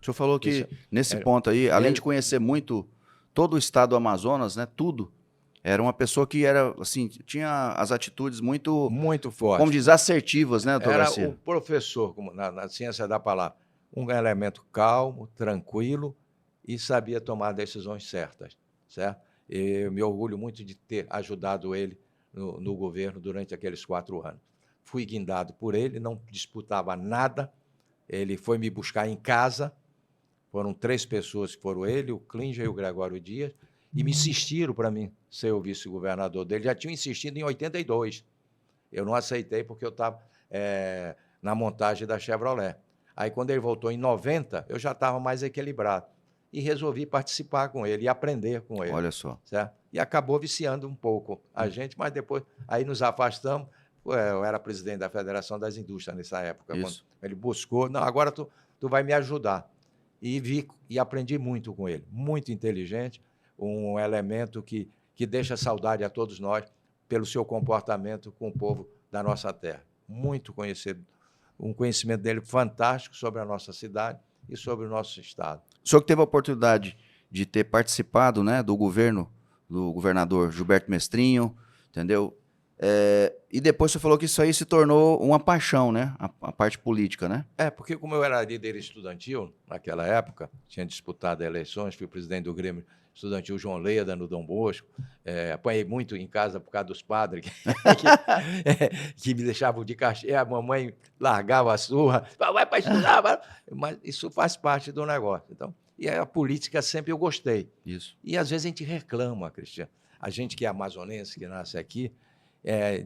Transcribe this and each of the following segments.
O senhor falou que, Isso, nesse é, ponto aí, além ele- de conhecer muito todo o estado do Amazonas, né, tudo, era uma pessoa que era, assim, tinha as atitudes muito, muito como forte. diz, assertivas, né, doutor Era o Garcia? professor, como na ciência da palavra, um elemento calmo, tranquilo e sabia tomar decisões certas, certo? Eu me orgulho muito de ter ajudado ele no governo durante aqueles 4 anos. Fui guindado por ele, não disputava nada, ele foi me buscar em casa, foram 3 pessoas que foram ele, o Klinger e o Gregório Dias, e me insistiram para mim ser o vice-governador dele. Já tinham insistido em 82. Eu não aceitei porque eu estava na montagem da Chevrolet. Aí, quando ele voltou em 90, eu já estava mais equilibrado. E resolvi participar com ele e aprender com ele. Olha só. Certo? E acabou viciando um pouco a gente, mas depois aí nos afastamos. Eu era presidente da Federação das Indústrias nessa época. Quando Isso. ele buscou, não, agora tu vai me ajudar. E vi e aprendi muito com ele. Muito inteligente, um elemento que deixa saudade a todos nós pelo seu comportamento com o povo da nossa terra. Muito conhecido, um conhecimento dele fantástico sobre a nossa cidade e sobre o nosso estado. O senhor que teve a oportunidade de ter participado, né, do governo do governador Gilberto Mestrinho, entendeu? E depois você falou que isso aí se tornou uma paixão, né? A parte política, né? Porque como eu era líder estudantil naquela época, tinha disputado eleições, fui presidente do Grêmio Estudantil João Leda, no Dom Bosco, apanhei muito em casa por causa dos padres que me deixavam de cachê, a mamãe largava a surra, vai para estudar, vai. Mas isso faz parte do negócio. Então, e a política sempre eu gostei. Isso. E às vezes a gente reclama, Cristiano, a gente que é amazonense, que nasce aqui,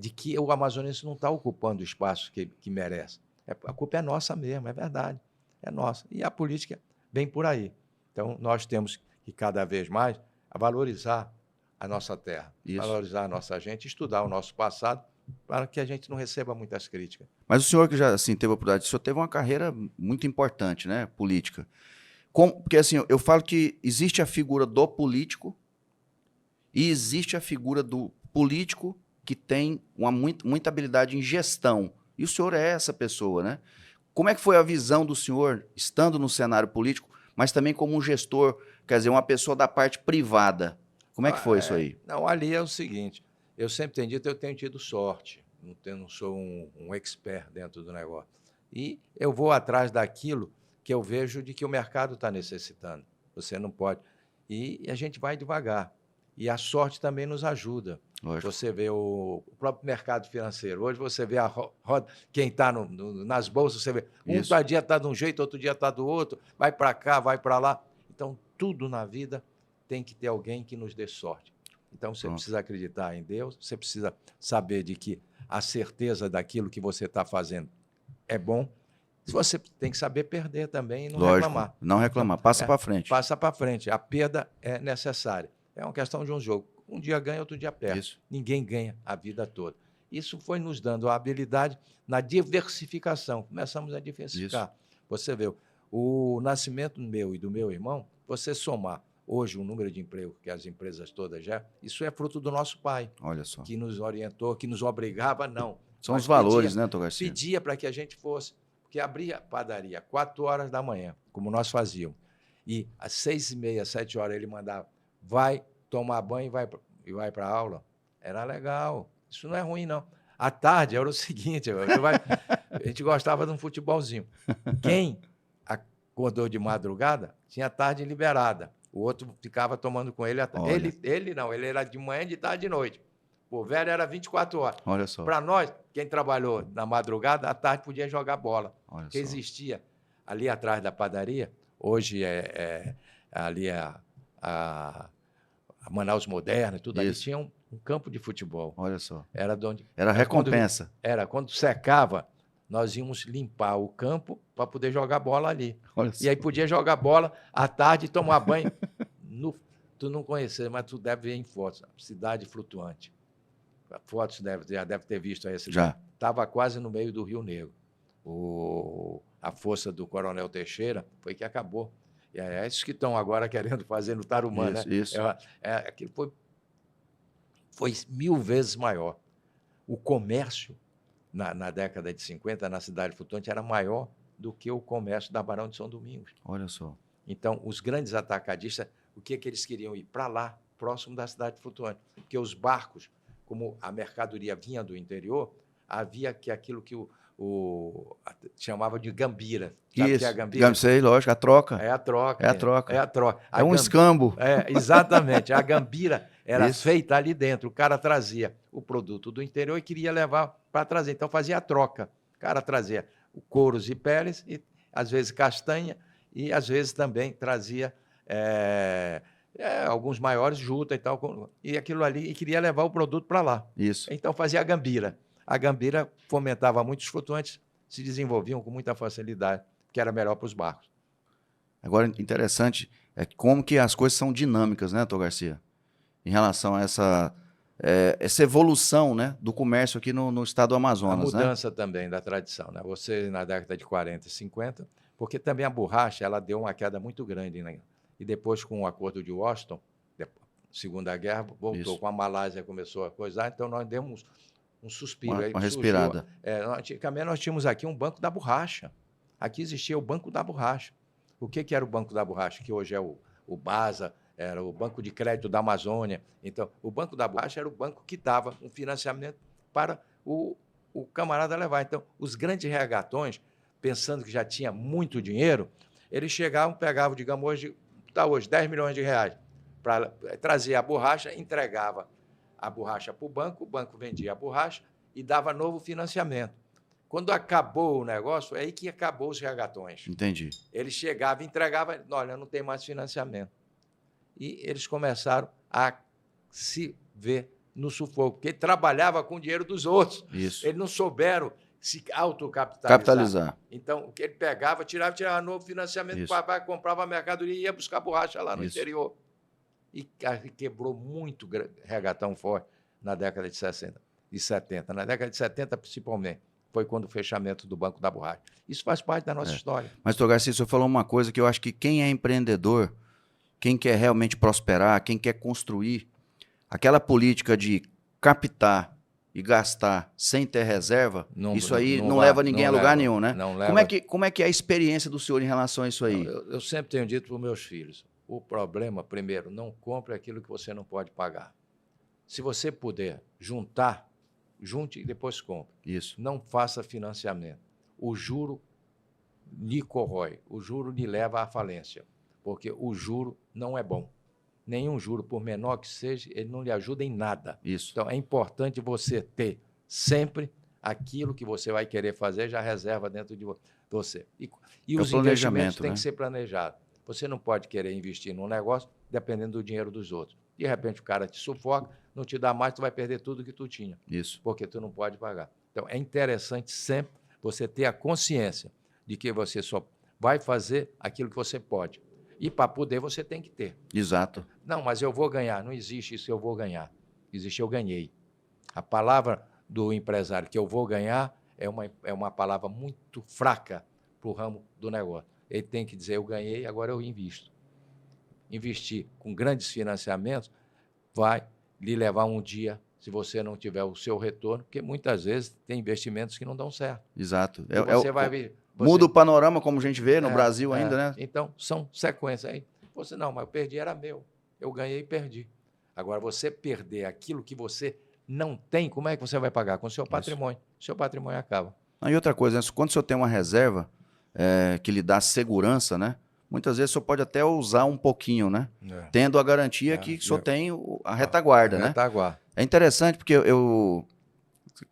de que o amazonense não está ocupando o espaço que merece. A culpa é nossa mesmo, é verdade, é nossa. E a política vem por aí. Então, nós temos que, cada vez mais, valorizar a nossa terra, Isso. valorizar a nossa gente, estudar o nosso passado, para que a gente não receba muitas críticas. Mas o senhor que já assim, teve a oportunidade, o senhor teve uma carreira muito importante, né, política. Porque assim, eu falo que existe a figura do político e existe a figura do político que tem muita habilidade em gestão. E o senhor é essa pessoa, né? Como é que foi a visão do senhor, estando no cenário político, mas também como um gestor, quer dizer, uma pessoa da parte privada? Como é que foi isso aí? Não, ali é o seguinte, eu sempre tenho dito, eu tenho tido sorte, não sou um expert dentro do negócio. E eu vou atrás daquilo que eu vejo de que o mercado está necessitando. Você não pode. E a gente vai devagar. E a sorte também nos ajuda. Lógico. Você vê o próprio mercado financeiro. Hoje você vê a roda, quem está nas bolsas, você vê um dia está de um jeito, outro dia está do outro, vai para cá, vai para lá. Então, tudo na vida tem que ter alguém que nos dê sorte. Então, você precisa acreditar em Deus, você precisa saber de que a certeza daquilo que você está fazendo é bom. Você tem que saber perder também e não reclamar. Não reclamar, passa para frente. Passa para frente. A perda é necessária. É uma questão de um jogo. Um dia ganha, outro dia perde. Isso. Ninguém ganha a vida toda. Isso foi nos dando a habilidade na diversificação. Começamos a diversificar. Isso. Você vê, o nascimento meu e do meu irmão, você somar hoje o número de emprego que as empresas todas já, isso é fruto do nosso pai. Olha só. Que nos orientou, que nos obrigava, não. São os valores, né, doutor Garcia? Pedia para que a gente fosse, porque abria padaria 4 horas da manhã, como nós fazíamos. E às 6h30, 7 horas ele mandava, vai tomar banho e vai para a aula. Era legal. Isso não é ruim, não. À tarde era o seguinte, a gente gostava de um futebolzinho. Quem acordou de madrugada tinha a tarde liberada. O outro ficava tomando com ele. Ele não, ele era de manhã, de tarde e de noite. O velho era 24 horas. Olha só. Para nós, quem trabalhou na madrugada, à tarde podia jogar bola. Olha que só. existia ali atrás da padaria, hoje ali a Manaus Moderna e tudo, ali tinha um campo de futebol. Olha só. Era recompensa. Quando secava, nós íamos limpar o campo para poder jogar bola ali. Olha e aí podia jogar bola à tarde e tomar banho. Tu não conheces, mas tu deve ver em fotos. Cidade flutuante. Fotos já deve ter visto aí. Já. Estava quase no meio do Rio Negro. A força do Coronel Teixeira foi que acabou. É esses que estão agora querendo fazer no Tarumã, né? Isso. Aquilo foi 1000 vezes maior. O comércio, na década de 50, na cidade flutuante, era maior do que o comércio da Barão de São Domingos. Olha só. Então, os grandes atacadistas, o que eles queriam ir? Para lá, próximo da cidade flutuante. Porque os barcos, como a mercadoria vinha do interior, havia aquilo que chamava de gambira. Sabe o que é a gambira? Sei, lógico, a troca. É a troca. É a troca. É a troca. É um escambo. Exatamente. A gambira era feita ali dentro. O cara trazia o produto do interior e queria levar para trazer. Então, fazia a troca. O cara trazia couros e peles, e às vezes castanha, e às vezes também trazia alguns maiores juta e tal, e aquilo ali, e queria levar o produto para lá. Isso. Então fazia a gambira. A gambira fomentava muitos flutuantes, se desenvolviam com muita facilidade, que era melhor para os barcos. Agora, interessante é como que as coisas são dinâmicas, né, Dr. Garcia? Em relação a essa evolução, né, do comércio aqui no estado do Amazonas. A mudança, né, também da tradição. Né? Você, na década de 40 e 50, porque também a borracha ela deu uma queda muito grande. Né? E depois, com o Acordo de Washington, Segunda Guerra, voltou. Isso. Com a Malásia começou a coisar, então nós demos um suspiro. Uma respirada. Antigamente nós tínhamos aqui um Banco da Borracha. Aqui existia o Banco da Borracha. O que era o Banco da Borracha? Que hoje é o BASA, era o Banco de Crédito da Amazônia. Então, o Banco da Borracha era o banco que dava um financiamento para o camarada levar. Então, os grandes regatões, pensando que já tinha muito dinheiro, eles chegavam, pegavam, digamos, hoje 10 milhões de reais, para trazer a borracha, entregava a borracha para o banco vendia a borracha e dava novo financiamento. Quando acabou o negócio, é aí que acabou os regatões. Entendi. Eles chegavam, entregavam, olha, não tem mais financiamento. E eles começaram a se ver no sufoco, porque ele trabalhava com o dinheiro dos outros. Isso. Eles não souberam se autocapitalizar. Então, o que ele pegava, tirava novo financiamento, comprava a mercadoria e ia buscar borracha lá no interior. E quebrou muito regatão forte na década de 60 e 70. Na década de 70, principalmente, foi quando o fechamento do Banco da Borracha. Isso faz parte da nossa história. Mas, Dr. Garcia, o senhor falou uma coisa que eu acho que quem é empreendedor, quem quer realmente prosperar, quem quer construir, aquela política de captar e gastar sem ter reserva, isso aí não leva ninguém a lugar nenhum, né? Como é que é a experiência do senhor em relação a isso aí? Eu sempre tenho dito para os meus filhos, o problema, primeiro, não compre aquilo que você não pode pagar. Se você puder juntar, junte e depois compre. Isso. Não faça financiamento. O juro lhe corrói, o juro lhe leva à falência, porque o juro não é bom. Nenhum juro, por menor que seja, ele não lhe ajuda em nada. Isso. Então, é importante você ter sempre aquilo que você vai querer fazer, já reserva dentro de você. E os investimentos têm que ser planejados. Você não pode querer investir num negócio dependendo do dinheiro dos outros. De repente, o cara te sufoca, não te dá mais, tu vai perder tudo que tu tinha. Isso. Porque tu não pode pagar. Então, é interessante sempre você ter a consciência de que você só vai fazer aquilo que você pode. E para poder, você tem que ter. Exato. Não, mas eu vou ganhar. Não existe isso, eu vou ganhar. Existe eu ganhei. A palavra do empresário que eu vou ganhar é uma palavra muito fraca para o ramo do negócio. Ele tem que dizer, eu ganhei, agora eu invisto. Investir com grandes financiamentos vai lhe levar um dia, se você não tiver o seu retorno, porque muitas vezes tem investimentos que não dão certo. Exato. Você vai ver... Muda o panorama, como a gente vê no Brasil ainda, né? Então, são sequências aí. Você, não, mas eu perdi, era meu. Eu ganhei e perdi. Agora, você perder aquilo que você não tem, como é que você vai pagar? Com o seu patrimônio. O seu patrimônio acaba. E outra coisa, né? Quando o senhor tem uma reserva que lhe dá segurança, né? Muitas vezes o senhor pode até usar um pouquinho, né? Tendo a garantia que o senhor tem a retaguarda, né? Retaguarda. É interessante porque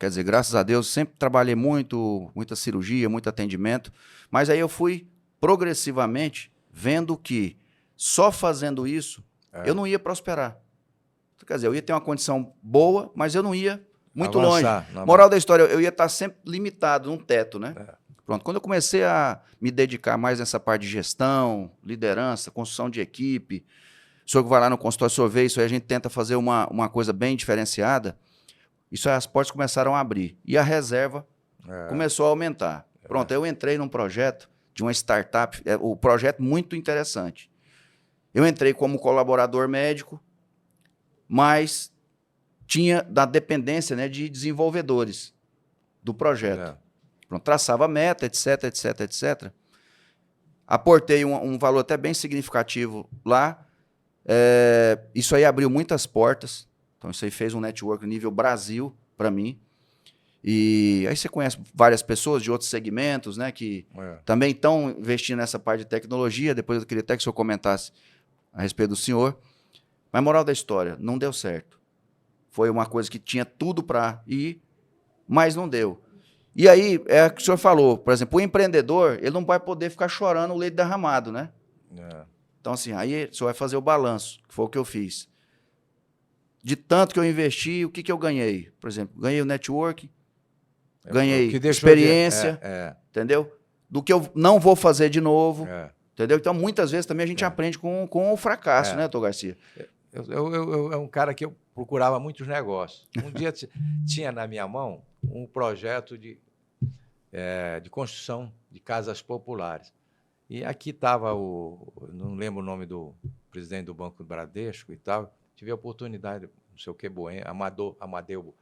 quer dizer, graças a Deus, sempre trabalhei muita cirurgia, muito atendimento, mas aí eu fui progressivamente vendo que só fazendo isso eu não ia prosperar. Quer dizer, eu ia ter uma condição boa, mas eu não ia muito longe. Moral da história, eu ia estar sempre limitado num teto, né? Pronto, quando eu comecei a me dedicar mais nessa parte de gestão, liderança, construção de equipe, o senhor que vai lá no consultório, o senhor vê isso aí, a gente tenta fazer uma coisa bem diferenciada. Isso aí, as portas começaram a abrir. E a reserva começou a aumentar. Pronto, eu entrei num projeto de uma startup, o projeto muito interessante. Eu entrei como colaborador médico, mas tinha da dependência, né, de desenvolvedores do projeto. Pronto, traçava a meta, etc, etc, etc. Aportei um valor até bem significativo lá. Isso aí abriu muitas portas. Então, isso aí fez um network nível Brasil para mim. E aí você conhece várias pessoas de outros segmentos, né, que também estão investindo nessa parte de tecnologia. Depois eu queria até que o senhor comentasse a respeito do senhor. Mas moral da história, não deu certo. Foi uma coisa que tinha tudo para ir, mas não deu. E aí, é o que o senhor falou, por exemplo, o empreendedor, ele não vai poder ficar chorando o leite derramado, né? Então, assim, aí o senhor vai fazer o balanço, que foi o que eu fiz. De tanto que eu investi, o que, que eu ganhei? Por exemplo, ganhei o network, ganhei experiência, entendeu? Do que eu não vou fazer de novo, entendeu? Então, muitas vezes também a gente aprende com o fracasso, né, doutor Garcia? Eu é um cara que eu procurava muitos negócios. Um dia tinha na minha mão um projeto de construção de casas populares. E aqui estava não lembro o nome do presidente do Banco do Bradesco e tal, tive a oportunidade, não sei o que, Amadeu,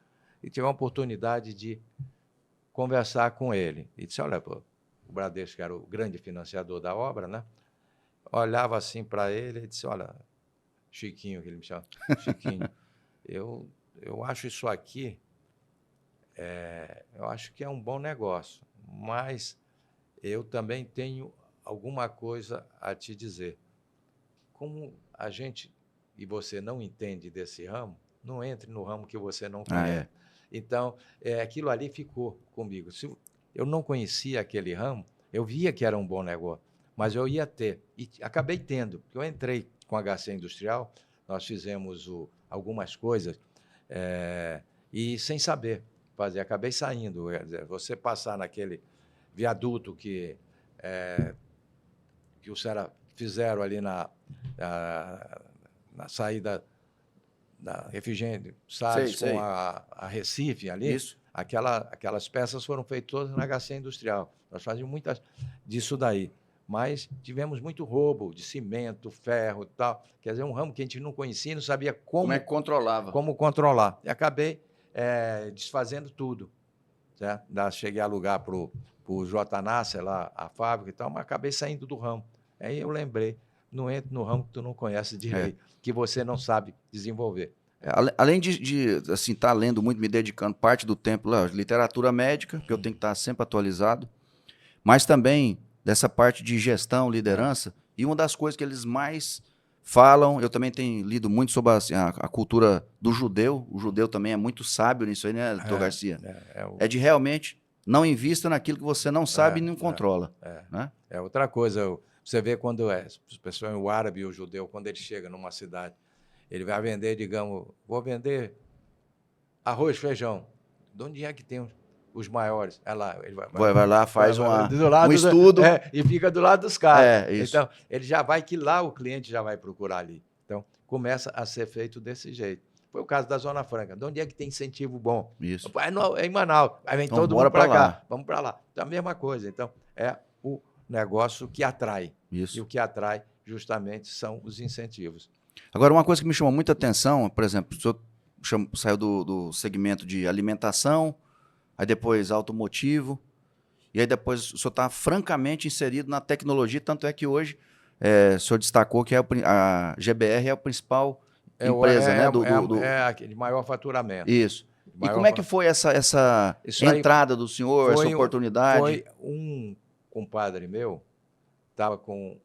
e tive a oportunidade de conversar com ele. E disse, olha, pô, o Bradesco era o grande financiador da obra, né? Olhava assim para ele e disse, olha, Chiquinho, que ele me chama, Chiquinho, eu acho isso aqui, eu acho que é um bom negócio, mas eu também tenho alguma coisa a te dizer. Como a gente e você não entende desse ramo, não entre no ramo que você não conhece. Então, aquilo ali ficou comigo. Se eu não conhecia aquele ramo, eu via que era um bom negócio, mas eu ia ter. E acabei tendo, porque eu entrei com a HC Industrial, nós fizemos algumas coisas e sem saber fazer. Acabei saindo. Você passar naquele viaduto que os caras fizeram ali na saída da Refigênio Salles com a Recife ali, Isso. Aquelas peças foram feitas todas na HC Industrial. Nós fazíamos muitas disso daí. Mas tivemos muito roubo de cimento, ferro e tal. Quer dizer, um ramo que a gente não conhecia e não sabia como é que controlava. Como controlar. E acabei desfazendo tudo. Certo? Cheguei a alugar para o J. Nasser, lá, a fábrica e tal, mas acabei saindo do ramo. Aí eu lembrei, não entre no ramo que tu não conhece direito, que você não sabe desenvolver. Além de assim, estar lendo muito, me dedicando parte do tempo lá, literatura médica, que eu tenho que estar sempre atualizado, mas também dessa parte de gestão, liderança, e uma das coisas que eles mais falam, eu também tenho lido muito sobre assim, a cultura do judeu, o judeu também é muito sábio nisso aí, né, doutor Garcia? É de realmente não invista naquilo que você não sabe e não controla. Né? É outra coisa, você vê quando o árabe e o judeu, quando ele chega numa cidade, ele vai vender, digamos, vou vender arroz, feijão. De onde é que tem os maiores? Ele vai lá, faz um estudo. E fica do lado dos caras. Então, ele já vai que lá o cliente já vai procurar ali. Então, começa a ser feito desse jeito. Foi o caso da Zona Franca. De onde é que tem incentivo bom? Isso. É em Manaus. Aí vem então, todo mundo para cá. Vamos para lá. Então, a mesma coisa. Então, é o negócio que atrai. Isso. E o que atrai, justamente, são os incentivos. Agora, uma coisa que me chamou muita atenção, por exemplo, o senhor saiu do segmento de alimentação, aí depois automotivo, e aí depois o senhor está francamente inserido na tecnologia, tanto é que hoje o senhor destacou que a GBR é a principal empresa, né? É aquele maior faturamento. Isso. E como é que foi essa entrada do senhor, essa oportunidade? Foi um compadre meu, estava com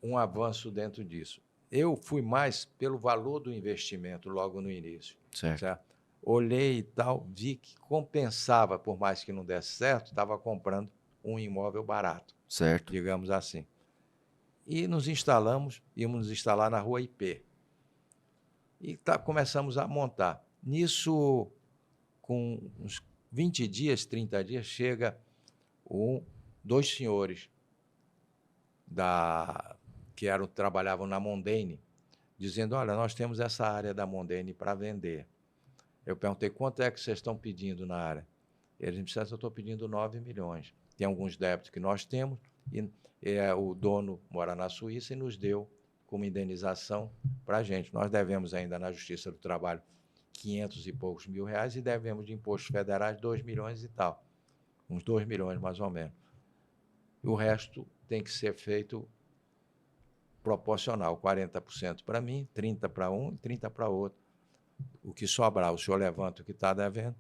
um avanço dentro disso. Eu fui mais pelo valor do investimento logo no início. Certo. Olhei e tal, vi que compensava, por mais que não desse certo, estava comprando um imóvel barato. Certo. Digamos assim. E íamos nos instalar na Rua IP. E começamos a montar. Nisso, com uns 20 dias, 30 dias, chega dois senhores que trabalhavam na Mondane, dizendo, olha, nós temos essa área da Mondane para vender. Eu perguntei, quanto é que vocês estão pedindo na área? Eles me disseram, eu estou pedindo 9 milhões. Tem alguns débitos que nós temos, e o dono mora na Suíça e nos deu como indenização para a gente. Nós devemos ainda na Justiça do Trabalho 500 e poucos mil reais e devemos de impostos federais 2 milhões e tal. uns 2 milhões mais ou menos. E o resto tem que ser feito proporcional, 40% para mim, 30% para um e 30% para outro. O que sobrar, o senhor levanta o que está devendo.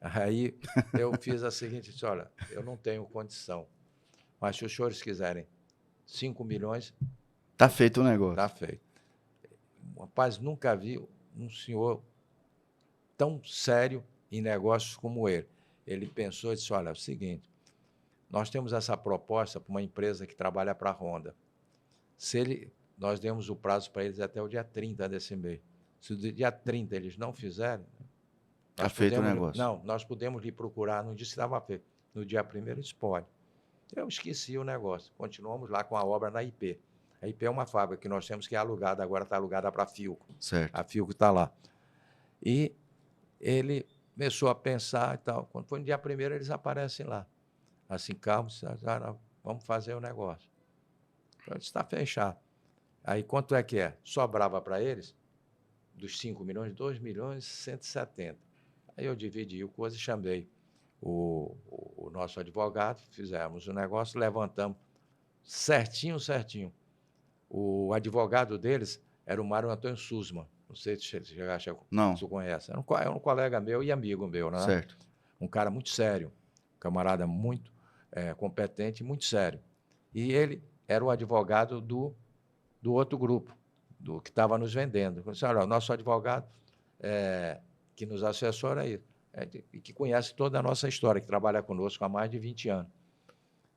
Aí eu fiz a seguinte, disse, olha, eu não tenho condição, mas se os senhores quiserem 5 milhões... Está feito o negócio. Está feito. Rapaz, nunca vi um senhor tão sério em negócios como ele. Ele pensou e disse, olha, é o seguinte, nós temos essa proposta para uma empresa que trabalha para a Honda. Nós demos o prazo para eles até o dia 30 desse mês. Se no dia 30 eles não fizerem... Está feito o negócio. Não, nós podemos lhe procurar no dia que estava feito. No dia 1º eles podem. Eu esqueci o negócio. Continuamos lá com a obra na IP. A IP é uma fábrica que nós temos que é alugada, agora está alugada para a Philco. Certo. A Philco está lá. E ele começou a pensar e tal. Quando foi no dia 1º, eles aparecem lá. Assim, calma, vamos fazer o negócio. Então, está fechado. Aí, quanto é que é? Sobrava para eles, dos 5 milhões, 2 milhões e 170. Aí eu dividi o coisa e chamei o nosso advogado, fizemos o negócio, levantamos certinho. O advogado deles era o Mário Antônio Sussman. Não sei se você conhece. Era um colega meu e amigo meu, né? Certo. Um cara muito sério, um camarada muito competente e muito sério. E ele era o advogado do outro grupo, do que estava nos vendendo. Eu disse, olha, o nosso advogado que nos assessora aí, e que conhece toda a nossa história, que trabalha conosco há mais de 20 anos.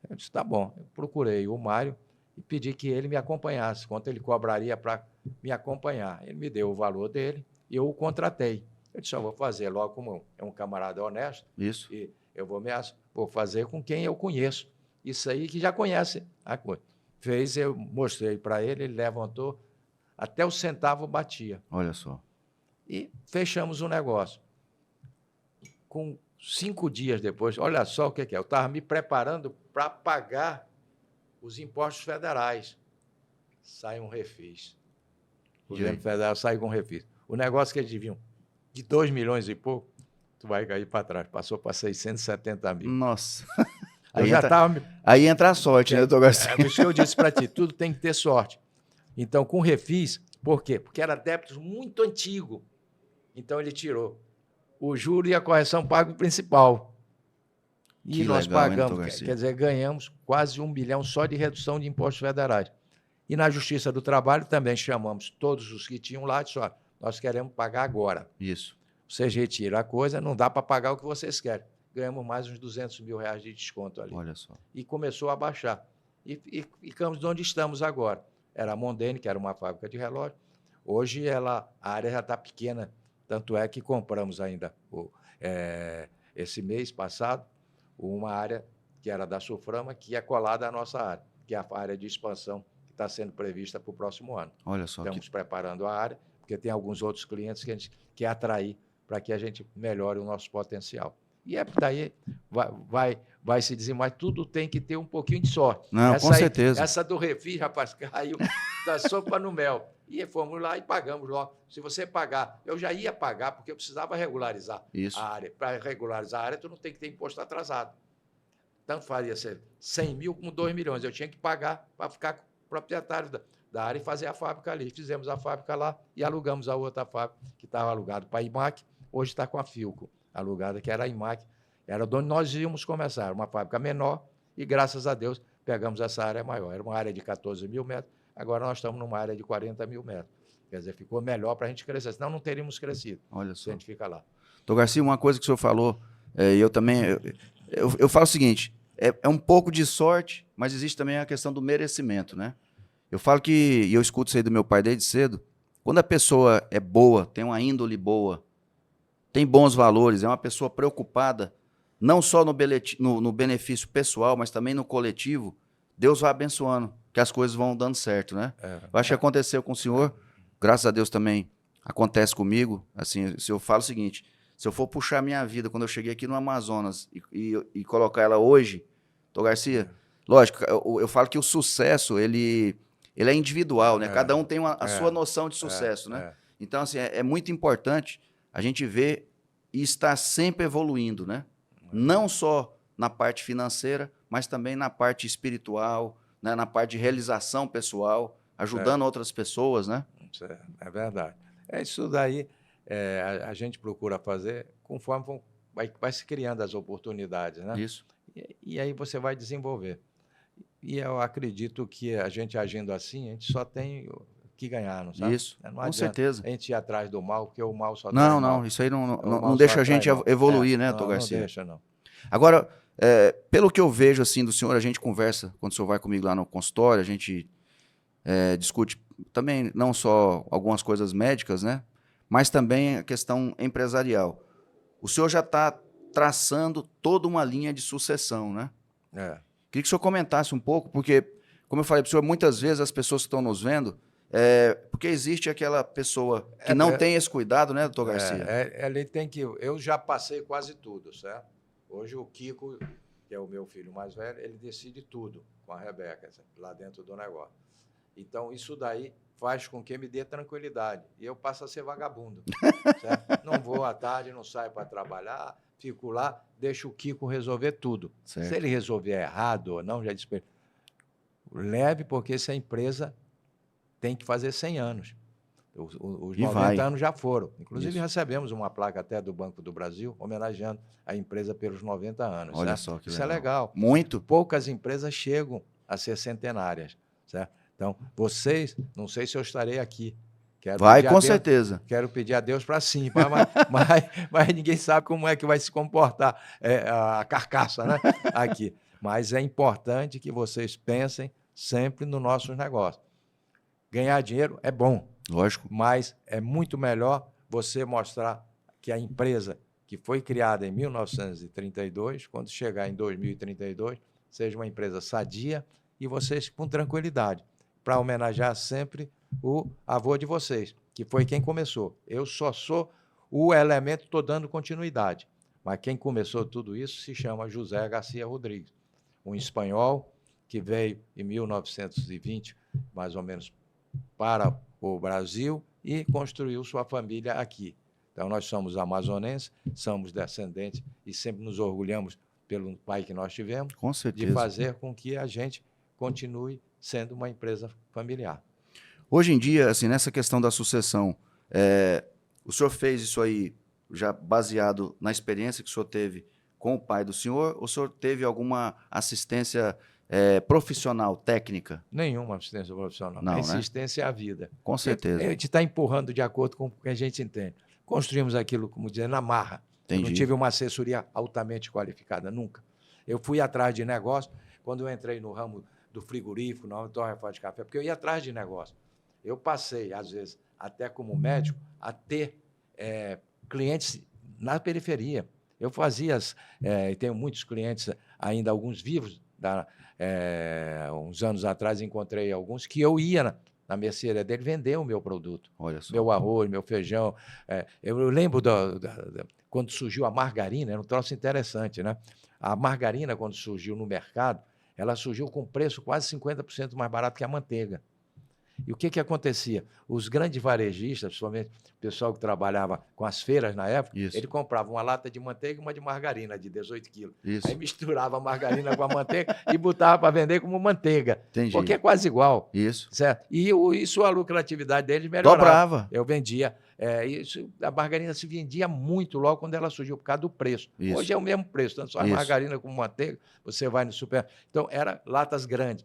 Eu disse, tá bom. Eu procurei o Mário e pedi que ele me acompanhasse, quanto ele cobraria para me acompanhar. Ele me deu o valor dele e eu o contratei. Eu disse, eu vou fazer logo como é um camarada honesto. Isso. E eu vou fazer com quem eu conheço. Isso aí que já conhece a coisa. Fez, eu mostrei para ele, ele levantou, até o centavo batia. Olha só. E fechamos o negócio. Com 5 dias depois, olha só o que é. Eu estava me preparando para pagar os impostos federais. Sai um refis. O governo federal sai com refis. O negócio que eles deviam de 2 milhões e pouco, tu vai cair para trás. Passou para 670 mil. Nossa. Aí entra a sorte, né, doutor Garcia? Por isso que eu disse para ti, tudo tem que ter sorte. Então, com refis, por quê? Porque era débito muito antigo. Então, ele tirou o juro e a correção paga o principal. E que nós legal, pagamos, quer dizer, ganhamos quase 1 bilhão só de redução de impostos federais. E na Justiça do Trabalho também chamamos todos os que tinham lá e disse, olha, nós queremos pagar agora. Isso. Vocês retiram a coisa, não dá para pagar o que vocês querem. Ganhamos mais uns 200 mil reais de desconto ali. Olha só. E começou a baixar. E ficamos onde estamos agora. Era a Mondene, que era uma fábrica de relógio. Hoje a área já está pequena, tanto é que compramos ainda, esse mês passado, uma área que era da Suframa, que é colada à nossa área, que é a área de expansão que está sendo prevista para o próximo ano. Olha só. Estamos preparando a área, porque tem alguns outros clientes que a gente quer atrair para que a gente melhore o nosso potencial. E daí vai se dizer, mas tudo tem que ter um pouquinho de sorte. Não, com certeza. Essa do refis, rapaz, caiu da sopa no mel. E fomos lá e pagamos logo. Se você pagar, eu já ia pagar, porque eu precisava regularizar a área. Para regularizar a área, tu não tem que ter imposto atrasado. Tanto faria ser 100 mil como 2 milhões. Eu tinha que pagar para ficar proprietário da área e fazer a fábrica ali. Fizemos a fábrica lá e alugamos a outra fábrica, que estava alugada para a IMAC, hoje está com a Philco, alugada, que era a IMAC. Era onde nós íamos começar, uma fábrica menor, e graças a Deus pegamos essa área maior. Era uma área de 14 mil metros, agora nós estamos numa área de 40 mil metros. Quer dizer, ficou melhor para a gente crescer, senão não teríamos crescido. Olha só. Se a gente fica lá. Doutor Garcia, uma coisa que o senhor falou, e eu também, eu falo o seguinte, é um pouco de sorte, mas existe também a questão do merecimento, né? Eu falo e eu escuto isso aí do meu pai desde cedo, quando a pessoa é boa, tem uma índole boa, tem bons valores, é uma pessoa preocupada, não só no benefício pessoal, mas também no coletivo, Deus vai abençoando, que as coisas vão dando certo, né? Eu acho que aconteceu com o senhor, graças a Deus também acontece comigo. Assim, se eu falo o seguinte, se eu for puxar minha vida quando eu cheguei aqui no Amazonas e colocar ela hoje, doutor Garcia, lógico, eu falo que o sucesso, ele é individual, né? Cada um tem a sua noção de sucesso, né? Então, assim, é muito importante a gente ver e estar sempre evoluindo, né? Não só na parte financeira, mas também na parte espiritual, né, na parte de realização pessoal, ajudando outras pessoas, né? Isso é verdade. É isso daí, a gente procura fazer conforme vai se criando as oportunidades, né? Isso. E aí você vai desenvolver. E eu acredito que a gente agindo assim, a gente só tem que ganhar, não sabe? Isso, Não com adianta certeza. a gente ir atrás do mal, porque o mal só traz Não, mal. não, isso aí não, O não, mal não só deixa a atrai gente mal. evoluir, né, Dr. Não Garcia? deixa, não. Agora, pelo que eu vejo assim do senhor, a gente conversa, quando o senhor vai comigo lá no consultório, a gente discute também não só algumas coisas médicas, né, mas também a questão empresarial. O senhor já está traçando toda uma linha de sucessão, né? É. Queria que o senhor comentasse um pouco, porque, como eu falei para o senhor, muitas vezes as pessoas que estão nos vendo, porque existe aquela pessoa que não tem esse cuidado, né, doutor Garcia? Ele tem que. Eu já passei quase tudo, certo? Hoje o Kiko, que é o meu filho mais velho, ele decide tudo com a Rebeca, lá dentro do negócio. Então, isso daí faz com que me dê tranquilidade. E eu passo a ser vagabundo. Certo? Não vou à tarde, não saio para trabalhar, fico lá, deixo o Kiko resolver tudo. Certo. Se ele resolver errado ou não, já disse, leve, porque essa empresa tem que fazer 100 anos. Os 90 anos já foram. Inclusive, recebemos uma placa até do Banco do Brasil, homenageando a empresa pelos 90 anos. Olha certo? só que Isso legal. é legal. Muito. Poucas empresas chegam a ser centenárias. Certo? Então, vocês, não sei se eu estarei aqui. Vai, com certeza. Quero pedir a Deus para sim, mas ninguém sabe como é que vai se comportar a carcaça, né? Aqui. Mas é importante que vocês pensem sempre nos nossos negócios. Ganhar dinheiro é bom. Lógico. Mas é muito melhor você mostrar que a empresa que foi criada em 1932, quando chegar em 2032, seja uma empresa sadia e vocês com tranquilidade, para homenagear sempre o avô de vocês, que foi quem começou. Eu só sou o elemento, estou dando continuidade. Mas quem começou tudo isso se chama José Garcia Rodrigues, um espanhol que veio em 1920, mais ou menos, para o Brasil e construiu sua família aqui. Então, nós somos amazonenses, somos descendentes e sempre nos orgulhamos pelo pai que nós tivemos, com certeza, de fazer com que a gente continue sendo uma empresa familiar. Hoje em dia, assim, nessa questão da sucessão, o senhor fez isso aí já baseado na experiência que o senhor teve com o pai do senhor, ou o senhor teve alguma assistência profissional, técnica? Nenhuma assistência profissional. Não, a assistência é a vida. Com certeza. A gente está empurrando de acordo com o que a gente entende. Construímos aquilo, como dizer, na marra. Eu não tive uma assessoria altamente qualificada, nunca. Eu fui atrás de negócio, quando eu entrei no ramo do frigorífico, na torrefação de café, porque eu ia atrás de negócio. Eu passei, às vezes, até como médico, a ter clientes na periferia. Eu fazia, tenho muitos clientes ainda, alguns vivos, uns anos atrás encontrei alguns que eu ia na mercearia dele vender o meu produto. Olha só. Meu arroz, meu feijão. Eu lembro quando surgiu a margarina, era um troço interessante, né? A margarina, quando surgiu no mercado, ela surgiu com preço quase 50% mais barato que a manteiga. E o que acontecia? Os grandes varejistas, principalmente o pessoal que trabalhava com as feiras na época, ele comprava uma lata de manteiga e uma de margarina de 18 quilos. Isso. Aí misturava a margarina com a manteiga e botava para vender como manteiga. Entendi. Porque é quase igual. Isso. Certo? E isso, a lucratividade deles melhorava. Dobrava. Eu vendia. A margarina se vendia muito logo quando ela surgiu, por causa do preço. Isso. Hoje é o mesmo preço, tanto faz margarina como manteiga, você vai no super. Então, era latas grandes.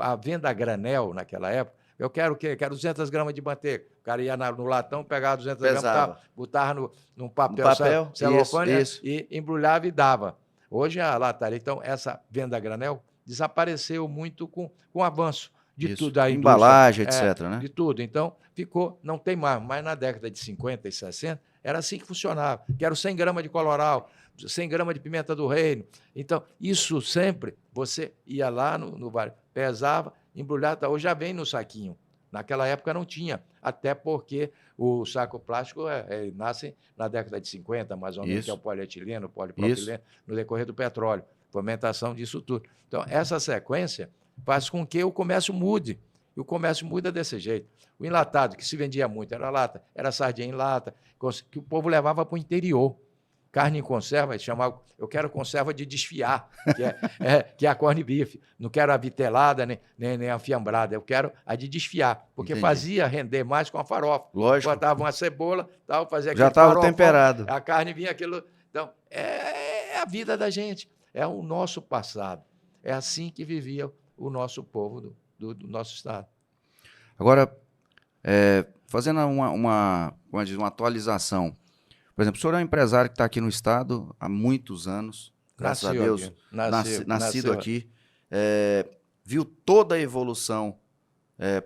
A venda a granel, naquela época, eu quero o quê? Quero 200 gramas de manteiga. O cara ia no latão, pegava 200 gramas, botava num papel celofane e embrulhava e dava. Hoje a lataria. Então, essa venda a granel desapareceu muito com o avanço de tudo. A embalagem, etc. Né? De tudo. Então, ficou, não tem mais. Mas na década de 50 e 60, era assim que funcionava. Quero 100 gramas de coloral, 100 gramas de pimenta do reino. Então, isso sempre, você ia lá no bar, pesava, embrulhava, hoje já vem no saquinho. Naquela época não tinha, até porque o saco plástico nasce na década de 50, mais ou menos, que é o polietileno, o polipropileno, no decorrer do petróleo, fomentação disso tudo. Então, essa sequência faz com que o comércio mude, e o comércio muda desse jeito. O enlatado, que se vendia muito, era lata, era sardinha em lata, que o povo levava para o interior. Carne em conserva, eu quero conserva de desfiar, que é a corned beef. Não quero a vitelada nem a fiambrada, eu quero a de desfiar, porque Entendi. fazia render mais com a farofa. Lógico. Botava uma cebola, tal, fazia Já aquele estava farofão, temperado. a carne vinha aquilo. Então, é a vida da gente, é o nosso passado. É assim que vivia o nosso povo do nosso estado. Agora, fazendo uma atualização. Por exemplo, o senhor é um empresário que está aqui no estado há muitos anos, graças a Deus, Nascido nascido aqui, viu toda a evolução,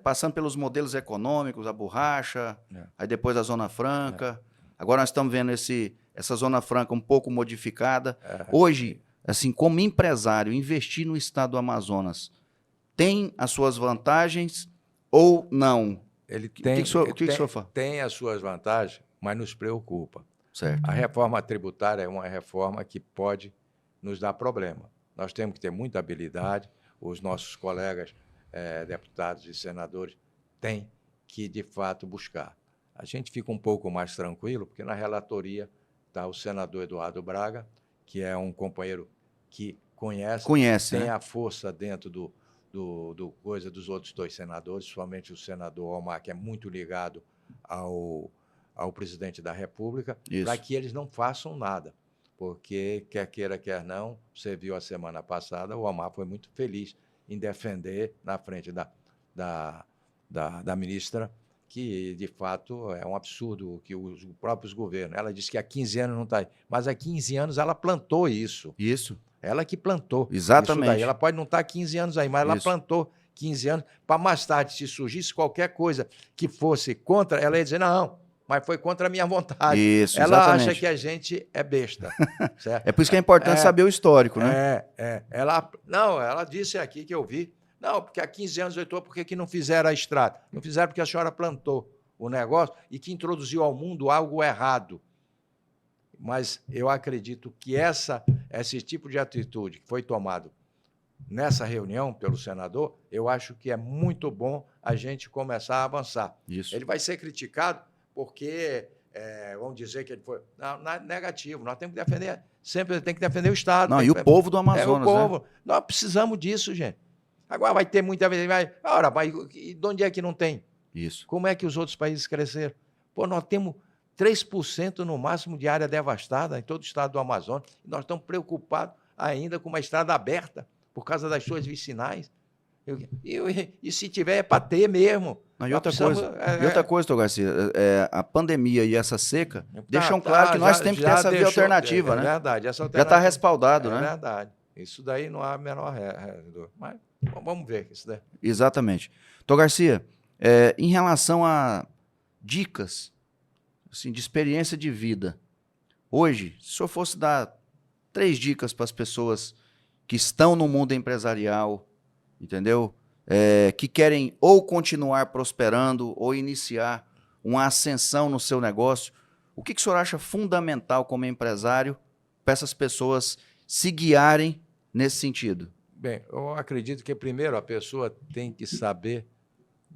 passando pelos modelos econômicos, a borracha, aí depois a Zona Franca. Agora nós estamos vendo essa Zona Franca um pouco modificada. Hoje, assim, como empresário, investir no estado do Amazonas tem as suas vantagens ou não? Ele O que o senhor fala? Tem as suas vantagens, mas nos preocupa. Certo. A reforma tributária é uma reforma que pode nos dar problema. Nós temos que ter muita habilidade, os nossos colegas deputados e senadores têm que, de fato, buscar. A gente fica um pouco mais tranquilo, porque na relatoria está o senador Eduardo Braga, que é um companheiro que conhece tem, né, a força dentro dos outros dois senadores, somente o senador Omar, que é muito ligado ao presidente da República, para que eles não façam nada. Porque, quer queira, quer não, você viu a semana passada, o Omar foi muito feliz em defender, na frente da ministra, que, de fato, é um absurdo que os próprios governos... Ela disse que há 15 anos não está aí, mas há 15 anos ela plantou isso. Isso. Ela que plantou. Exatamente. Isso daí. Ela pode não estar há 15 anos aí, mas ela plantou 15 anos para mais tarde, se surgisse qualquer coisa que fosse contra, ela ia dizer, não, mas foi contra a minha vontade. Isso, ela exatamente. acha que a gente é besta. Certo? É por isso que é importante saber o histórico, né? Ela disse aqui que eu vi, não, porque há 15 anos eu estou, por que não fizeram a estrada? Não fizeram porque a senhora plantou o negócio e que introduziu ao mundo algo errado. Mas eu acredito que esse tipo de atitude que foi tomado nessa reunião pelo senador, eu acho que é muito bom a gente começar a avançar. Isso. Ele vai ser criticado porque, vamos dizer que ele foi... Não é negativo, nós temos que defender, sempre tem que defender o Estado. Não, e o povo do Amazonas, o povo. né? Nós precisamos disso, gente. Agora vai ter muita vez... Ora, mas de onde é que não tem? Isso. Como é que os outros países cresceram? Pô, nós temos 3% no máximo de área devastada em todo o estado do Amazonas. E nós estamos preocupados ainda com uma estrada aberta por causa das suas vicinais. E se tiver, é para ter mesmo. Não, e outra coisa, Dr. Garcia, a pandemia e essa seca deixam claro que nós temos que ter essa via alternativa, né? É verdade. Essa alternativa, já está respaldado, né? É verdade. Isso daí não há a menor dúvida. Mas vamos ver isso daí. Exatamente. Dr. Garcia, em relação a dicas assim, de experiência de vida, hoje, se eu fosse dar 3 dicas para as pessoas que estão no mundo empresarial, entendeu? Que querem ou continuar prosperando ou iniciar uma ascensão no seu negócio, o que o senhor acha fundamental como empresário para essas pessoas se guiarem nesse sentido? Bem, eu acredito que primeiro a pessoa tem que saber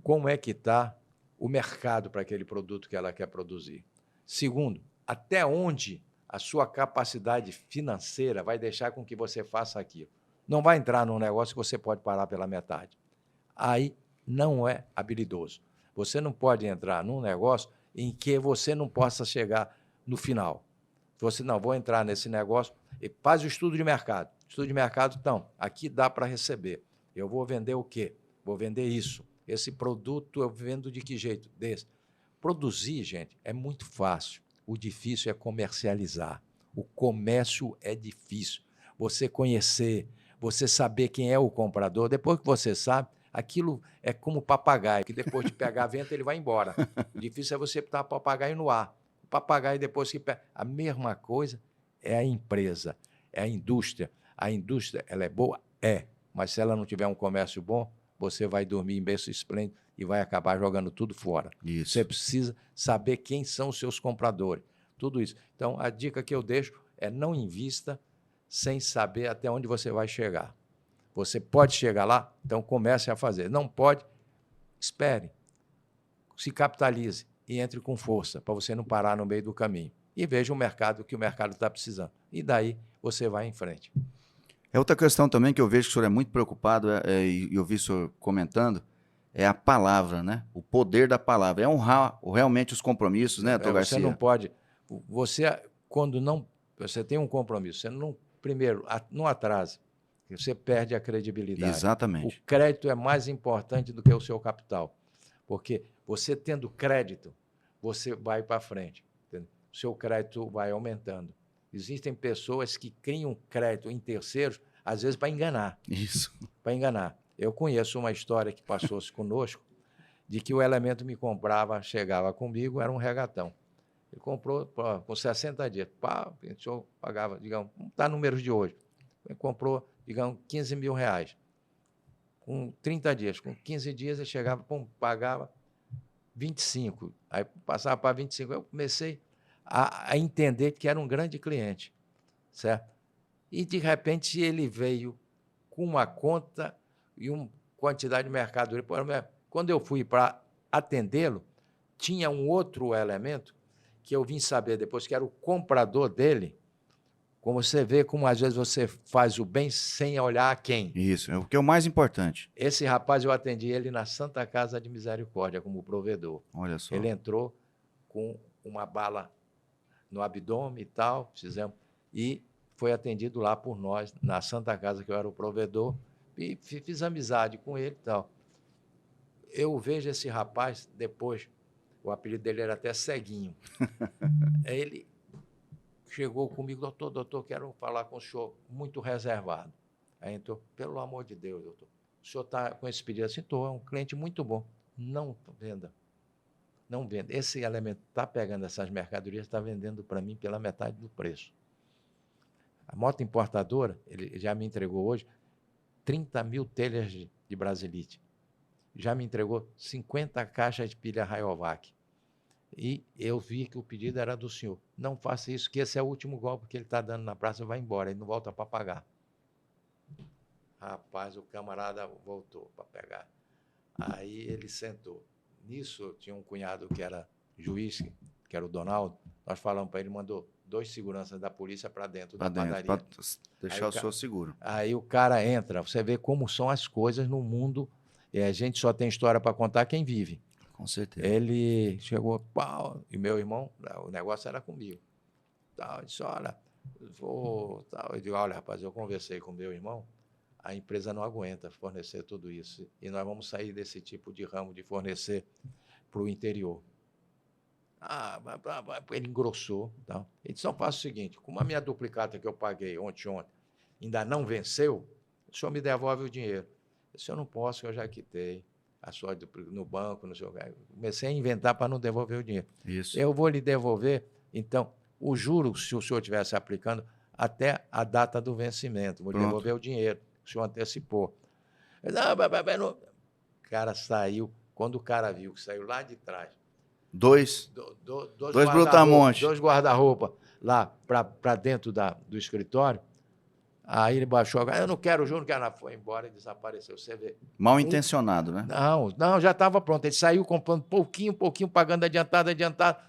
como é que está o mercado para aquele produto que ela quer produzir. Segundo, até onde a sua capacidade financeira vai deixar com que você faça aquilo. Não vai entrar num negócio que você pode parar pela metade. Aí não é habilidoso. Você não pode entrar num negócio em que você não possa chegar no final. Você, não, vou entrar nesse negócio e faz o estudo de mercado. Estudo de mercado, então, aqui dá para receber. Eu vou vender o quê? Vou vender isso. Esse produto eu vendo de que jeito? Desse. Produzir, gente, é muito fácil. O difícil é comercializar. O comércio é difícil. Você conhecer, você saber quem é o comprador. Depois que você sabe, aquilo é como papagaio, que depois de pegar vento, ele vai embora. O difícil é você botar papagaio no ar. O papagaio, depois que pega... A mesma coisa é a empresa, é a indústria. A indústria, ela é boa? É. Mas se ela não tiver um comércio bom, você vai dormir em berço esplêndido e vai acabar jogando tudo fora. Isso. Você precisa saber quem são os seus compradores. Tudo isso. Então, a dica que eu deixo é não invista sem saber até onde você vai chegar. Você pode chegar lá? Então comece a fazer. Não pode? Espere. Se capitalize e entre com força, para você não parar no meio do caminho. e veja o mercado, o que o mercado está precisando. E daí você vai em frente. É outra questão também que eu vejo que o senhor é muito preocupado, e eu vi o senhor comentando, é a palavra, né? O poder da palavra. É honrar realmente os compromissos, né, doutor Você não Garcia? pode... Quando não... Você tem um compromisso, você não... Primeiro, não atrase. Você perde a credibilidade. Exatamente. O crédito é mais importante do que o seu capital. Porque você tendo crédito, você vai para frente. Entendeu? O seu crédito vai aumentando. Existem pessoas que criam crédito em terceiros, às vezes para enganar. Isso. Para enganar. Eu conheço uma história que passou-se conosco, de que o Elemento me comprava, chegava comigo, era um regatão. Ele comprou com 60 dias. Pá, o senhor pagava, digamos, não está números de hoje. Ele comprou, digamos, 15 mil reais. Com 30 dias. Com 15 dias ele chegava, pagava 25. Aí passava para 25. Eu comecei a entender que era um grande cliente, certo? E, de repente, ele veio com uma conta e uma quantidade de mercadoria. Quando eu fui para atendê-lo, tinha um outro elemento que eu vim saber depois, que era o comprador dele. Como você vê, como às vezes você faz o bem sem olhar a quem. Isso, é o que é o mais importante. Esse rapaz, eu atendi ele na Santa Casa de Misericórdia, como provedor. Olha só. Ele entrou com uma bala no abdômen e tal, fizemos, e foi atendido lá por nós, na Santa Casa, que eu era o provedor, e fiz amizade com ele e tal. Eu vejo esse rapaz, depois, o apelido dele era até Ceguinho. Ele chegou comigo, doutor, quero falar com o senhor, muito reservado. Aí entrou, pelo amor de Deus, doutor, o senhor está com esse pedido assim? Estou, é um cliente muito bom. Não venda. Não venda. Esse Elemento está pegando essas mercadorias, está vendendo para mim pela metade do preço. A moto importadora, ele já me entregou hoje 30 mil telhas de Brasilite. Já me entregou 50 caixas de pilha Rayovac. E eu vi que o pedido era do senhor. Não faça isso, que esse é o último golpe que ele está dando na praça, vai embora, ele não volta para pagar. Rapaz, o camarada voltou para pegar. Aí ele sentou. Nisso, tinha um cunhado que era juiz, que era o Donaldo. Nós falamos para ele, mandou 2 seguranças da polícia para dentro da padaria. Para deixar o senhor seguro. Aí o cara entra, você vê como são as coisas no mundo. E a gente só tem história para contar quem vive. Com certeza. Ele chegou, pau, e meu irmão, o negócio era comigo. Tal, disse, olha, vou... Tal. Eu digo, olha, rapaz, eu conversei com meu irmão, a empresa não aguenta fornecer tudo isso. E nós vamos sair desse tipo de ramo de fornecer para o interior. Ele engrossou. Tal. Ele disse, não, faça o seguinte, como a minha duplicata que eu paguei ontem, ainda não venceu, o senhor me devolve o dinheiro. Eu disse, eu não posso, que eu já quitei a sua no banco, no seu... Comecei a inventar para não devolver o dinheiro. Isso. Eu vou lhe devolver, então, o juro, se o senhor estivesse aplicando, até a data do vencimento. Vou lhe devolver o dinheiro, que o senhor antecipou. Não. O cara saiu, quando o cara viu que saiu lá de trás, Dois brutamontes, 2 guarda-roupa lá para dentro do escritório. Aí ele baixou, eu não quero o juro, não quero nada. Foi embora e desapareceu. Você vê. Mal intencionado, né? Não, já estava pronto. Ele saiu comprando pouquinho, pagando adiantado. Está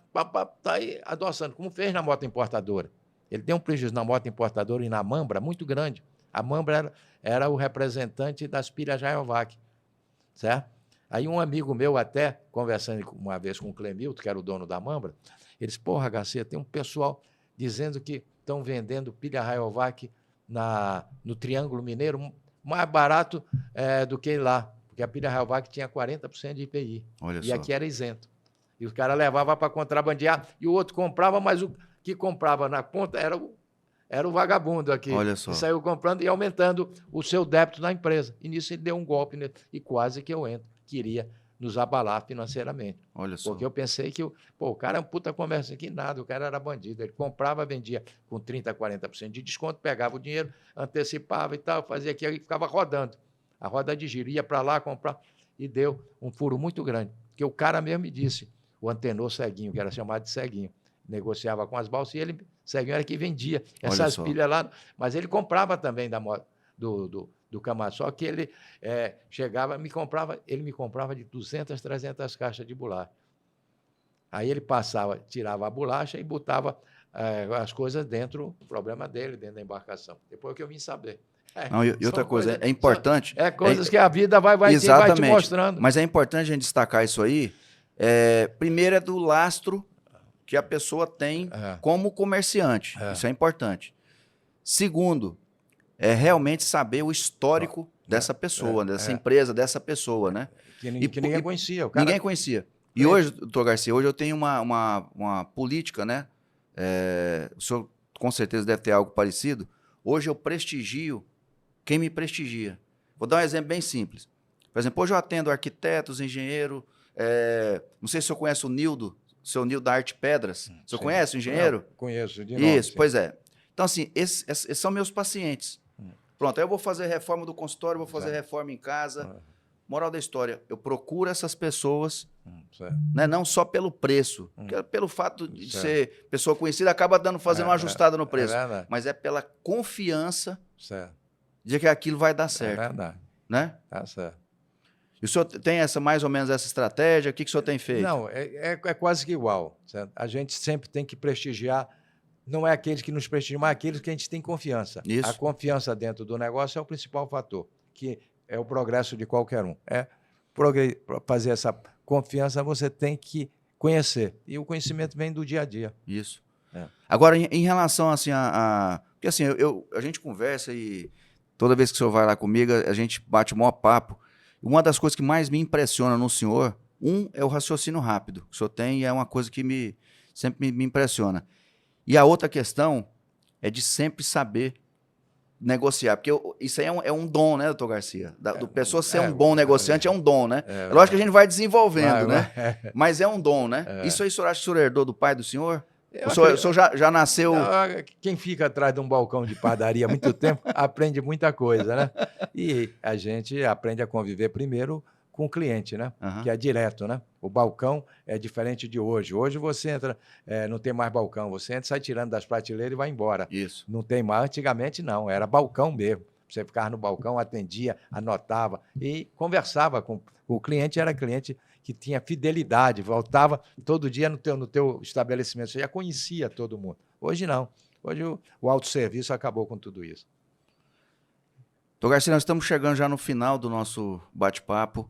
aí adoçando, como fez na moto importadora. Ele tem um prejuízo na moto importadora e na Mambra muito grande. A Mambra era o representante das pilhas Rayovac, certo? Aí um amigo meu, até conversando uma vez com o Clemilton, que era o dono da Mambra, ele disse, porra, Garcia, tem um pessoal dizendo que estão vendendo pilha Rayovac no Triângulo Mineiro mais barato do que lá, porque a pilha Rayovac tinha 40% de IPI. Olha e só. Aqui era isento. E o cara levava para contrabandear, e o outro comprava, mas o que comprava na ponta era o vagabundo aqui. Olha só. E saiu comprando e aumentando o seu débito na empresa. E nisso ele deu um golpe nele, e quase que eu entro. Queria nos abalar financeiramente. Olha só. Porque eu pensei que o cara é um puta comércio aqui, nada, o cara era bandido. Ele comprava, vendia com 30%, 40% de desconto, pegava o dinheiro, antecipava e tal, fazia aquilo e ficava rodando. A roda de giro, ia para lá, comprar, e deu um furo muito grande. Porque o cara mesmo me disse, o Antenor Ceguinho, que era chamado de Ceguinho, negociava com as balsas, e ele, Ceguinho, era que vendia essas pilhas lá, mas ele comprava também da moto, do Camaço, só que ele chegava, ele me comprava de 200, 300 caixas de bolacha. Aí ele tirava a bolacha e botava as coisas dentro, o problema dele, dentro da embarcação. Depois que eu vim saber. Não, e outra coisa, é importante... coisas que a vida vai te mostrando. Mas é importante a gente destacar isso aí. Primeiro é do lastro que a pessoa tem como comerciante. Isso é importante. Segundo, é realmente saber o histórico dessa pessoa, dessa empresa, dessa pessoa, né? Que ninguém conhecia. Ninguém conhecia. E hoje, doutor Garcia, hoje eu tenho uma política, né? O senhor com certeza deve ter algo parecido. Hoje eu prestigio quem me prestigia. Vou dar um exemplo bem simples. Por exemplo, hoje eu atendo arquitetos, engenheiro. Não sei se o senhor conhece o Nildo, o seu Nildo da Arte Pedras. O senhor conhece o engenheiro? Não, conheço. De nome, isso, sim. Pois é. Então, assim, esses são meus pacientes. Pronto, aí eu vou fazer reforma do consultório, vou fazer reforma em casa. Moral da história, eu procuro essas pessoas, né, não só pelo preço, porque pelo fato de ser pessoa conhecida, acaba fazendo uma ajustada no preço, mas é pela confiança de que aquilo vai dar certo. É verdade. Né? Tá certo. E o senhor tem mais ou menos essa estratégia? O que o senhor tem feito? Não, é quase que igual. Certo? A gente sempre tem que prestigiar, não é aqueles que nos prestigiam, mas aqueles que a gente tem confiança. Isso. A confiança dentro do negócio é o principal fator, que é o progresso de qualquer um. Para fazer essa confiança, você tem que conhecer. E o conhecimento vem do dia a dia. Isso. Agora, em relação assim, porque assim, a gente conversa e toda vez que o senhor vai lá comigo, a gente bate o maior papo. Uma das coisas que mais me impressiona no senhor, é o raciocínio rápido que o senhor tem e é uma coisa que sempre me impressiona. E a outra questão é de sempre saber negociar, porque isso aí é um dom, né, doutor Garcia? Do pessoa ser um bom negociante é um dom, né? Lógico que a gente vai desenvolvendo, né? Mas é um dom, né? Isso aí o senhor acha que o senhor herdou do pai do senhor? O senhor já nasceu... Quem fica atrás de um balcão de padaria há muito tempo aprende muita coisa, né? E a gente aprende a conviver primeiro com o cliente, né? Que é direto, né? O balcão é diferente de hoje. Hoje você entra, não tem mais balcão, você entra, sai tirando das prateleiras e vai embora. Isso. Não tem mais, antigamente não, era balcão mesmo. Você ficava no balcão, atendia, anotava e conversava com o cliente, era cliente que tinha fidelidade, voltava todo dia no teu estabelecimento, você já conhecia todo mundo. Hoje não. Hoje o autosserviço acabou com tudo isso. Doutor Garcia, nós estamos chegando já no final do nosso bate-papo.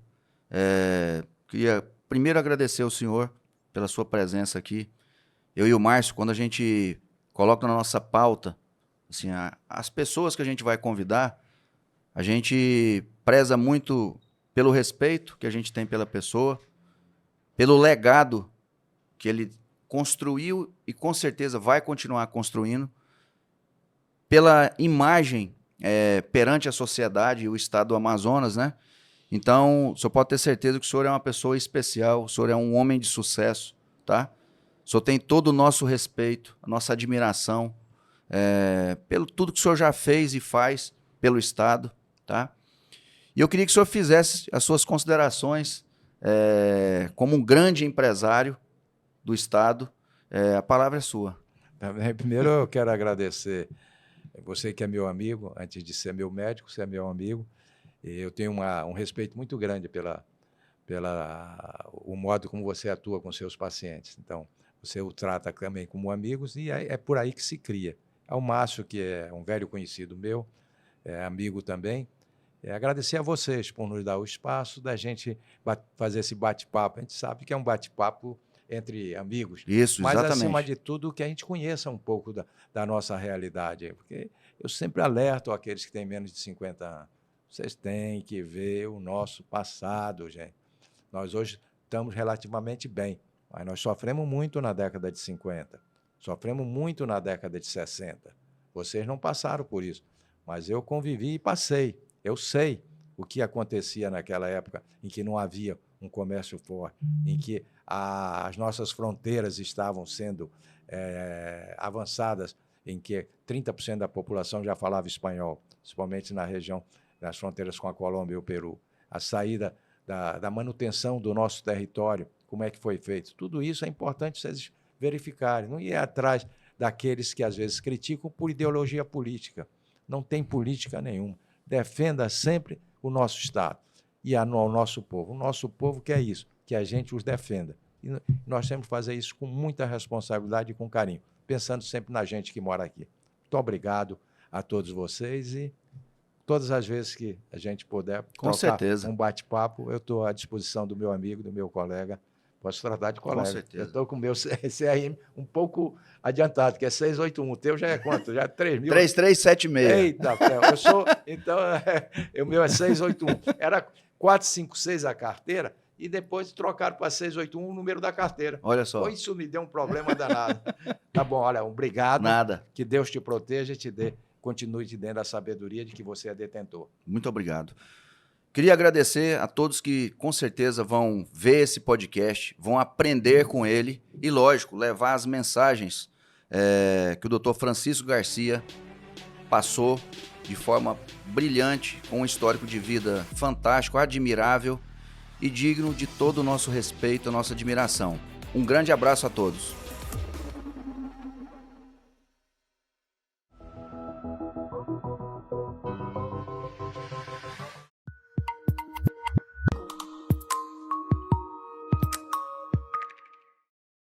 Queria primeiro agradecer ao senhor pela sua presença aqui. Eu e o Márcio, quando a gente coloca na nossa pauta assim, as pessoas que a gente vai convidar, a gente preza muito pelo respeito que a gente tem pela pessoa, pelo legado que ele construiu e com certeza vai continuar construindo, pela imagem perante a sociedade e o estado do Amazonas, né? Então, o senhor pode ter certeza que o senhor é uma pessoa especial, o senhor é um homem de sucesso, tá? O senhor tem todo o nosso respeito, a nossa admiração, pelo tudo que o senhor já fez e faz pelo estado, tá? E eu queria que o senhor fizesse as suas considerações como um grande empresário do estado. A palavra é sua. Primeiro, eu quero agradecer você que é meu amigo, antes de ser meu médico, você é meu amigo. E eu tenho um respeito muito grande o modo como você atua com seus pacientes. Então, você o trata também como amigos e é por aí que se cria. Ao Márcio, que é um velho conhecido meu, é amigo também, agradecer a vocês por nos dar o espaço da gente fazer esse bate-papo. A gente sabe que é um bate-papo entre amigos. Isso, mas, exatamente. acima de tudo, que a gente conheça um pouco da nossa realidade. Porque eu sempre alerto aqueles que têm menos de 50 anos. Vocês têm que ver o nosso passado, gente. Nós hoje estamos relativamente bem, mas nós sofremos muito na década de 50. Sofremos muito na década de 60. Vocês não passaram por isso, mas eu convivi e passei. Eu sei o que acontecia naquela época em que não havia um comércio forte, em que as nossas fronteiras estavam sendo avançadas, em que 30% da população já falava espanhol, principalmente na região, nas fronteiras com a Colômbia e o Peru. A saída da manutenção do nosso território, como é que foi feito. Tudo isso é importante vocês verificarem, não ir atrás daqueles que às vezes criticam por ideologia política. Não tem política nenhuma. Defenda sempre o nosso Estado e o nosso povo. O nosso povo quer isso, que a gente os defenda. E nós temos que fazer isso com muita responsabilidade e com carinho. pensando sempre na gente que mora aqui. Muito obrigado a todos vocês e todas as vezes que a gente puder Com trocar certeza. um bate-papo, eu estou à disposição do meu amigo, do meu colega. Posso tratar de colega. Com certeza. Eu estou com o meu CRM um pouco adiantado, que é 681. O teu já é quanto? Já é 3.000? 3376. Eita, eu sou... Então, o meu é 681. Era 456 a carteira e depois trocaram para 681 o número da carteira. Olha só. Isso me deu um problema danado. Tá bom, olha, obrigado. Nada. Que Deus te proteja e te dê, continue te dando a sabedoria de que você é detentor. Muito obrigado. Queria agradecer a todos que com certeza vão ver esse podcast, vão aprender com ele e, lógico, levar as mensagens que o Dr. Francisco Garcia passou de forma brilhante, com um histórico de vida fantástico, admirável e digno de todo o nosso respeito, a nossa admiração. Um grande abraço a todos.